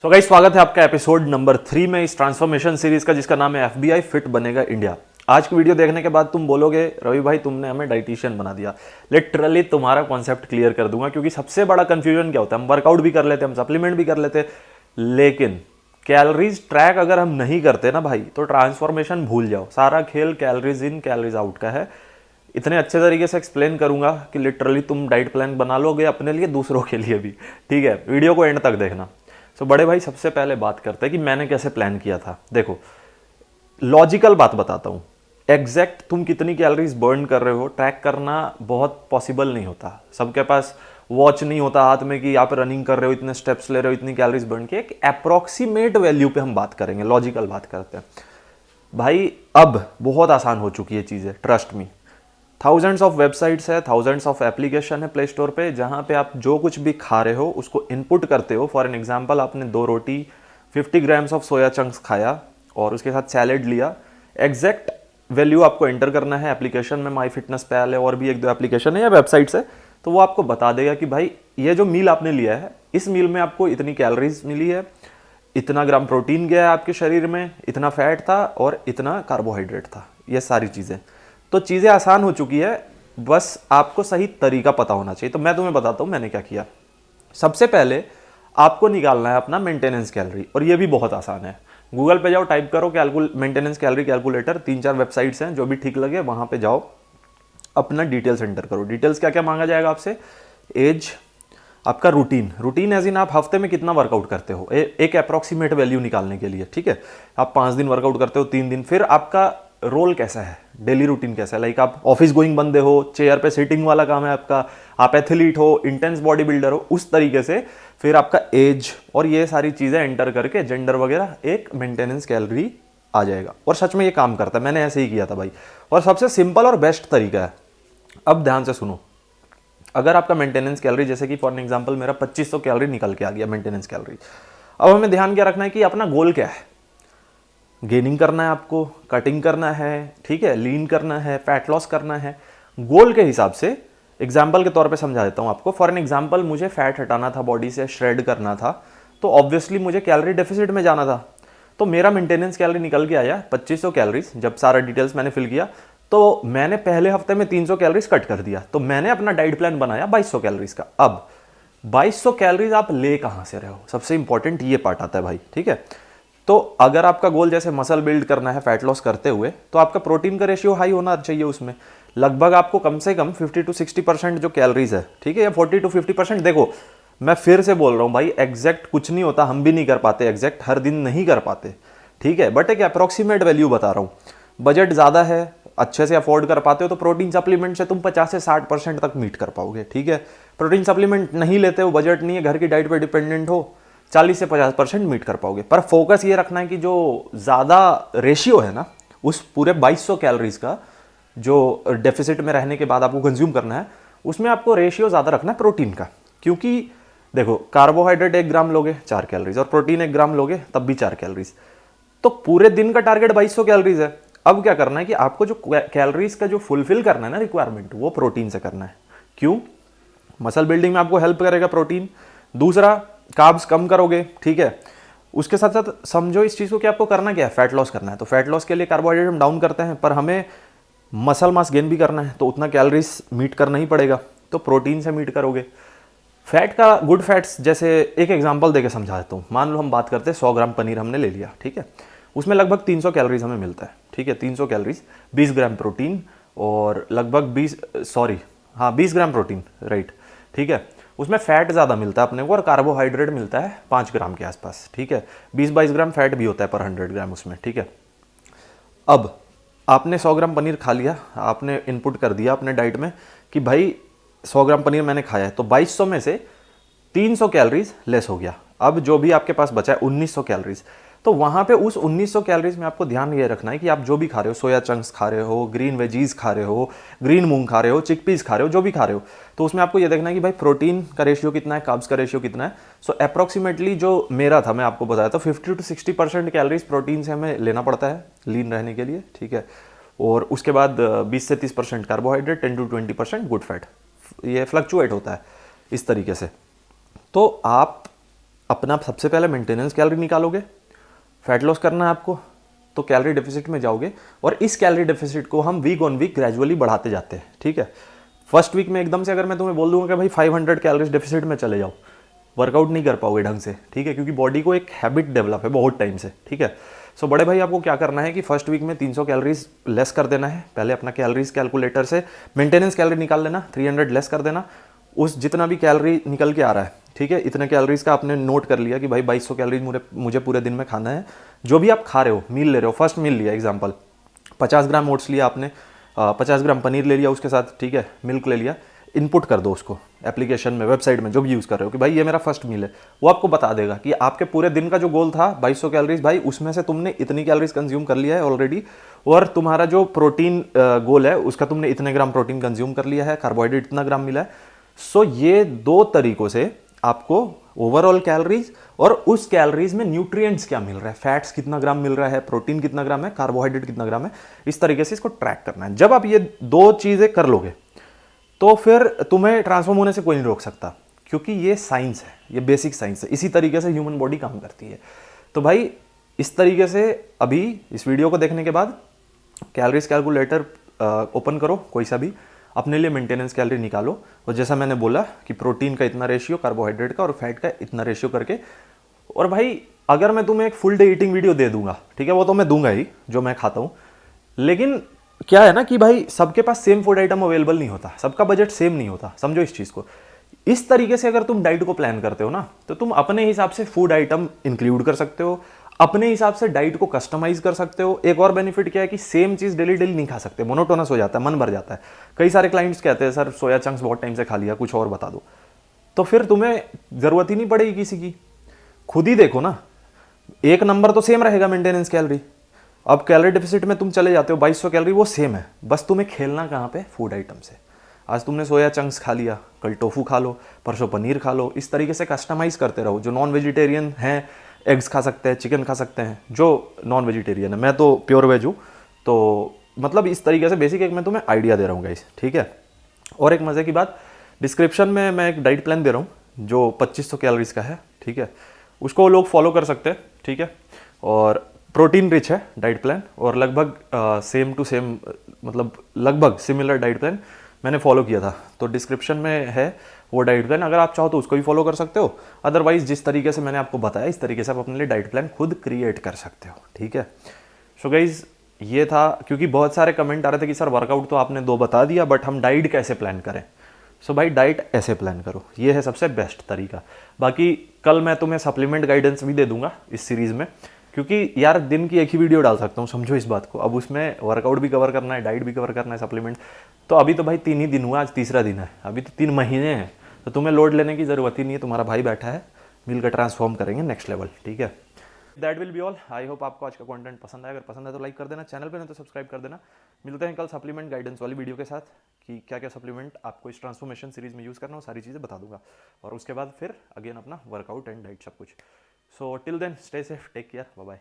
So guys, स्वागत है आपका एपिसोड नंबर 3 में इस ट्रांसफॉर्मेशन सीरीज का, जिसका नाम है एफबीआई फिट बनेगा इंडिया। आज की वीडियो देखने के बाद तुम बोलोगे रवि भाई तुमने हमें डाइटिशियन बना दिया। लिटरली तुम्हारा कॉन्सेप्ट क्लियर कर दूंगा, क्योंकि सबसे बड़ा कंफ्यूजन क्या होता है, हम वर्कआउट भी कर लेते, हम सप्लीमेंट भी कर लेते, लेकिन कैलोरीज ट्रैक अगर हम नहीं करते ना भाई, तो ट्रांसफॉर्मेशन भूल जाओ। सारा खेल कैलोरीज इन कैलोरीज आउट का है। इतने अच्छे तरीके से एक्सप्लेन करूंगा कि लिटरली तुम डाइट प्लान बना लोगे अपने लिए, दूसरों के लिए भी। ठीक है, वीडियो को एंड तक देखना। तो बड़े भाई, सबसे पहले बात करते हैं कि मैंने कैसे प्लान किया था। देखो, लॉजिकल बात बताता हूं। एग्जैक्ट तुम कितनी कैलोरीज बर्न कर रहे हो ट्रैक करना बहुत पॉसिबल नहीं होता। सबके पास वॉच नहीं होता हाथ में कि आप रनिंग कर रहे हो, इतने स्टेप्स ले रहे हो, इतनी कैलोरीज बर्न की। एक अप्रोक्सीमेट वैल्यू पे हम बात करेंगे, लॉजिकल बात करते हैं भाई। अब बहुत आसान हो चुकी है चीजें, trust me. Thousands of websites है, थाउजेंड्स ऑफ एप्लीकेशन है प्ले स्टोर पे, जहां पे आप जो कुछ भी खा रहे हो उसको इनपुट करते हो। फॉर एन एग्जांपल, आपने 2 रोटी 50 ग्राम्स ऑफ सोया चंक्स खाया और उसके साथ सैलेड लिया। एग्जैक्ट वैल्यू आपको एंटर करना है एप्लीकेशन में। माई फिटनेस पैल है और भी 1-2 एप्लीकेशन है या वेबसाइट्स है, तो वो आपको बता देगा कि भाई ये जो मील आपने लिया है, इस मील में आपको इतनी कैलोरीज मिली है, इतना ग्राम प्रोटीन गया है आपके शरीर में, इतना फैट था और इतना कार्बोहाइड्रेट था। ये सारी चीज़ें, तो चीज़ें आसान हो चुकी है। बस आपको सही तरीका पता होना चाहिए। तो मैं तुम्हें बताता हूँ मैंने क्या किया। सबसे पहले आपको निकालना है अपना मेंटेनेंस कैलोरी, और ये भी बहुत आसान है। गूगल पे जाओ, टाइप करो मेंटेनेंस कैलोरी कैलकुलेटर। 3-4 वेबसाइट्स हैं, जो भी ठीक लगे वहाँ पे जाओ, अपना डिटेल्स एंटर करो। डिटेल्स क्या क्या मांगा जाएगा आपसे? एज, आपका रूटीन एज इन आप हफ्ते में कितना वर्कआउट करते हो, एक अप्रोक्सीमेट वैल्यू निकालने के लिए। ठीक है, आप 5 दिन वर्कआउट करते हो, 3 दिन। फिर आपका रोल कैसा है, डेली रूटीन कैसा है, लाइक आप ऑफिस गोइंग बंदे हो, चेयर पे सिटिंग वाला काम है आपका, आप एथलीट हो, इंटेंस बॉडी बिल्डर हो, उस तरीके से। फिर आपका एज और ये सारी चीजें एंटर करके, जेंडर वगैरह, एक मेंटेनेंस कैलोरी आ जाएगा। और सच में ये काम करता है, मैंने ऐसे ही किया था भाई, और सबसे सिंपल और बेस्ट तरीका है। अब ध्यान से सुनो। अगर आपका मेंटेनेंस कैलोरी, जैसे कि फॉर एग्जांपल मेरा 2500 कैलोरी निकल के आ गया मेंटेनेंस कैलोरी, अब हमें ध्यान क्या रखना है कि अपना गोल क्या है। गेनिंग करना है आपको, कटिंग करना है, ठीक है, लीन करना है, फैट लॉस करना है। गोल के हिसाब से एग्जाम्पल के तौर पे समझा देता हूं आपको। फॉर एन एग्जाम्पल, मुझे फैट हटाना था, बॉडी से श्रेड करना था, तो ऑब्वियसली मुझे कैलोरी डेफिसिट में जाना था। तो मेरा मेंटेनेंस कैलोरी निकल के आया 2500 कैलोरीज। जब सारा डिटेल्स मैंने फिल किया, तो मैंने पहले हफ्ते में 300 कैलोरीज कट कर दिया। तो मैंने अपना डाइट प्लान बनाया 2200 कैलोरीज का। अब 2200 कैलोरीज आप ले कहां से रहे हो, सबसे इंपॉर्टेंट ये पार्ट आता है भाई। ठीक है, तो अगर आपका गोल जैसे मसल बिल्ड करना है फैट लॉस करते हुए, तो आपका प्रोटीन का रेशियो हाई होना चाहिए। उसमें लगभग आपको कम से कम 50 to 60% जो कैलोरीज है, ठीक है, या 40 to 50%। देखो, मैं फिर से बोल रहा हूं भाई, एग्जैक्ट कुछ नहीं होता, हम भी नहीं कर पाते एग्जैक्ट, हर दिन नहीं कर पाते, ठीक है, बट एक अप्रोक्सीमेट वैल्यू बता रहा हूं। बजट ज्यादा है, अच्छे से अफोर्ड कर पाते हो, तो प्रोटीन सप्लीमेंट से तुम 50 से 60% तक मीट कर पाओगे। ठीक है, प्रोटीन सप्लीमेंट नहीं लेते हो, बजट नहीं है, घर की डाइट पर डिपेंडेंट हो, 40 से 50% मीट कर पाओगे। पर फोकस ये रखना है कि जो ज्यादा रेशियो है ना, उस पूरे 2200 कैलोरीज का जो डेफिसिट में रहने के बाद आपको कंज्यूम करना है, उसमें आपको रेशियो ज्यादा रखना है प्रोटीन का। क्योंकि देखो, कार्बोहाइड्रेट 1 ग्राम लोगे 4 कैलोरीज, और प्रोटीन 1 ग्राम लोगे तब भी 4 कैलोरीज। तो पूरे दिन का टारगेट 2200 कैलोरीज है। अब क्या करना है कि आपको जो कैलोरीज का जो फुलफिल करना है ना रिक्वायरमेंट, वो प्रोटीन से करना है। क्यों? मसल बिल्डिंग में आपको हेल्प करेगा प्रोटीन। दूसरा, कार्ब्स कम करोगे, ठीक है। उसके साथ साथ समझो इस चीज को कि आपको करना क्या है, फैट लॉस करना है। तो फैट लॉस के लिए कार्बोहाइड्रेट हम डाउन करते हैं, पर हमें मसल मास गेन भी करना है, तो उतना कैलोरीज मीट करना ही पड़ेगा, तो प्रोटीन से मीट करोगे। फैट का गुड फैट्स, जैसे एक एग्जांपल देके समझा देता हूँ। मान लो हम बात करते हैं 100 ग्राम पनीर हमने ले लिया, ठीक है, उसमें लगभग 300 कैलोरीज हमें मिलता है। ठीक है, 300 कैलोरीज, 20 ग्राम प्रोटीन और लगभग 20 ग्राम प्रोटीन, राइट, ठीक है। उसमें फैट ज़्यादा मिलता है अपने को, और कार्बोहाइड्रेट मिलता है 5 ग्राम के आसपास। ठीक है, 20-22 ग्राम फैट भी होता है पर 100 ग्राम उसमें। ठीक है, अब आपने 100 ग्राम पनीर खा लिया, आपने इनपुट कर दिया अपने डाइट में कि भाई 100 ग्राम पनीर मैंने खाया है, तो 2200 में से 300 कैलोरीज लेस हो गया। अब जो भी आपके पास बचा है 1900 कैलोरीज। तो वहां पे उस 1900 कैलोरीज में आपको ध्यान ये रखना है कि आप जो भी खा रहे हो, सोया चंक्स खा रहे हो, ग्रीन वेजीज खा रहे हो, ग्रीन मूंग खा रहे हो, चिकपीस खा रहे हो, जो भी खा रहे हो, तो उसमें आपको ये देखना है कि भाई प्रोटीन का रेशियो कितना है, कार्ब्स का रेशियो कितना है। सो अप्रोक्सीमेटली जो मेरा था, मैं आपको बताया था, 50 to 60% कैलोरीज प्रोटीन से हमें लेना पड़ता है लीन रहने के लिए। ठीक है, और उसके बाद 20 से 30% कार्बोहाइड्रेट, 10 to 20% गुड फैट। ये फ्लक्चुएट होता है इस तरीके से। तो आप अपना सबसे पहले मेंटेनेंस कैलोरी निकालोगे, फैट लॉस करना है आपको, तो कैलोरी डेफिसिट में जाओगे और इस कैलोरी डेफिसिट को हम वीक ऑन वीक ग्रेजुअली बढ़ाते जाते हैं, ठीक है। फर्स्ट वीक में एकदम से अगर मैं तुम्हें बोल दूंगा कि भाई 500 कैलोरीज डेफिसिट में चले जाओ, वर्कआउट नहीं कर पाओगे ढंग से, ठीक है, क्योंकि बॉडी को एक हैबिट डेवलप है बहुत टाइम से, ठीक है। सो बड़े भाई आपको क्या करना है कि फर्स्ट वीक में 300 कैलोरीज लेस कर देना है। पहले अपना कैलोरीज कैलकुलेटर से मेंटेनेंस कैलोरी निकाल लेना, 300 लेस कर देना, उस जितना भी कैलोरी निकल के आ रहा है, ठीक है, इतने कैलोरीज का आपने नोट कर लिया कि भाई 2200 कैलोरीज मुझे पूरे दिन में खाना है। जो भी आप खा रहे हो, मील ले रहे हो, फर्स्ट मील लिया एग्जाम्पल, 50 ग्राम ओट्स लिया आपने, 50 ग्राम पनीर ले लिया उसके साथ, ठीक है, मिल्क ले लिया, इनपुट कर दो उसको एप्लीकेशन में, वेबसाइट में जो भी यूज़ कर रहे हो कि भाई ये मेरा फर्स्ट मील है। वो आपको बता देगा कि आपके पूरे दिन का जो गोल था 2200 कैलोरीज, भाई उसमें से तुमने इतनी कैलोरीज कंज्यूम कर लिया है ऑलरेडी, और तुम्हारा जो प्रोटीन गोल है उसका तुमने इतने ग्राम प्रोटीन कंज्यूम कर लिया है, कार्बोहाइड्रेट इतना ग्राम मिला है। सो ये 2 तरीकों से आपको ओवरऑल कैलोरीज और उस कैलोरीज में न्यूट्रिएंट्स क्या मिल रहा है, फैट्स कितना ग्राम मिल रहा है, प्रोटीन कितना ग्राम है, कार्बोहाइड्रेट कितना ग्राम है, इस तरीके से इसको ट्रैक करना है। जब आप ये 2 चीज़ें कर लोगे तो फिर तुम्हें ट्रांसफॉर्म होने से कोई नहीं रोक सकता, क्योंकि ये साइंस है, ये बेसिक साइंस है, इसी तरीके से ह्यूमन बॉडी काम करती है। तो भाई इस तरीके से अभी इस वीडियो को देखने के बाद कैलोरीज कैलकुलेटर ओपन करो, कोई सा भी, अपने लिए मेंटेनेंस कैलोरी निकालो, और जैसा मैंने बोला कि प्रोटीन का इतना रेशियो, कार्बोहाइड्रेट का और फैट का इतना रेशियो करके। और भाई अगर मैं तुम्हें एक फुल डे ईटिंग वीडियो दे दूंगा, ठीक है, वो तो मैं दूंगा ही जो मैं खाता हूँ, लेकिन क्या है ना कि भाई सबके पास सेम फूड आइटम अवेलेबल नहीं होता, सबका बजट सेम नहीं होता, समझो इस चीज़ को। इस तरीके से अगर तुम डाइट को प्लान करते हो ना, तो तुम अपने हिसाब से फूड आइटम इंक्लूड कर सकते हो, अपने हिसाब से डाइट को कस्टमाइज कर सकते हो। एक और बेनिफिट क्या है कि सेम चीज़ डेली डेली नहीं खा सकते, मोनोटोनस हो जाता है, मन भर जाता है। कई सारे क्लाइंट्स कहते हैं सर सोया चंक्स बहुत टाइम से खा लिया, कुछ और बता दो, तो फिर तुम्हें ज़रूरत ही नहीं पड़ेगी किसी की। खुद ही देखो ना, एक नंबर तो सेम रहेगा मेंटेनेंस कैलोरी। अब कैलोरी डेफिसिट में तुम चले जाते हो 2200 कैलोरी, वो सेम है, बस तुम्हें खेलना कहाँ पे, फूड आइटम से। आज तुमने सोया चंक्स खा लिया, कल टोफू खा लो, परसों पनीर खा लो, इस तरीके से कस्टमाइज करते रहो। जो नॉन वेजिटेरियन हैं एग्स खा सकते हैं, चिकन खा सकते हैं, जो नॉन वेजिटेरियन है, मैं तो प्योर वेज हूँ, तो मतलब इस तरीके से बेसिक एक मैं तुम्हें आइडिया दे रहा हूँ गाइस, ठीक है। और एक मज़े की बात, डिस्क्रिप्शन में मैं एक डाइट प्लान दे रहा हूँ जो 2500 कैलोरीज का है, ठीक है, उसको लोग फॉलो कर सकते हैं, ठीक है। और प्रोटीन रिच है डाइट प्लान, और लगभग सेम टू सेम, मतलब लगभग सिमिलर डाइट प्लान मैंने फॉलो किया था, तो डिस्क्रिप्शन में है वो डाइट प्लान, अगर आप चाहो तो उसको भी फॉलो कर सकते हो। अदरवाइज जिस तरीके से मैंने आपको बताया इस तरीके से आप अपने लिए डाइट प्लान खुद क्रिएट कर सकते हो, ठीक है। सो गाइज ये था, क्योंकि बहुत सारे कमेंट आ रहे थे कि सर वर्कआउट तो आपने 2 बता दिया, बट हम डाइट कैसे प्लान करें। सो भाई डाइट ऐसे प्लान करो, ये है सबसे बेस्ट तरीका। बाकी कल मैं तुम्हें सप्लीमेंट गाइडेंस भी दे दूंगा इस सीरीज़ में, क्योंकि यार दिन की एक ही वीडियो डाल सकता हूँ, समझो इस बात को। अब उसमें वर्कआउट भी कवर करना है, डाइट भी कवर करना है, सप्लीमेंट, तो अभी तो भाई 3 ही दिन हुआ, आज तीसरा दिन है, अभी तो 3 महीने हैं, तो तुम्हें लोड लेने की ज़रूरत ही नहीं है, तुम्हारा भाई बैठा है, मिलकर ट्रांसफॉर्म करेंगे नेक्स्ट लेवल, ठीक है। That will be all. I hope आपको आज का कंटेंट पसंद आया, अगर पसंद है तो लाइक कर देना, चैनल पे नहीं तो सब्सक्राइब कर देना। मिलते हैं कल सप्लीमेंट गाइडेंस वाली वीडियो के साथ, कि क्या क्या सप्लीमेंट आपको इस ट्रांसफॉर्मेशन सीरीज में यूज़ करना हो, सारी चीज़ें बता दूंगा, और उसके बाद फिर अगेन अपना वर्कआउट एंड डाइट सब कुछ। So till then stay safe, take care, bye bye.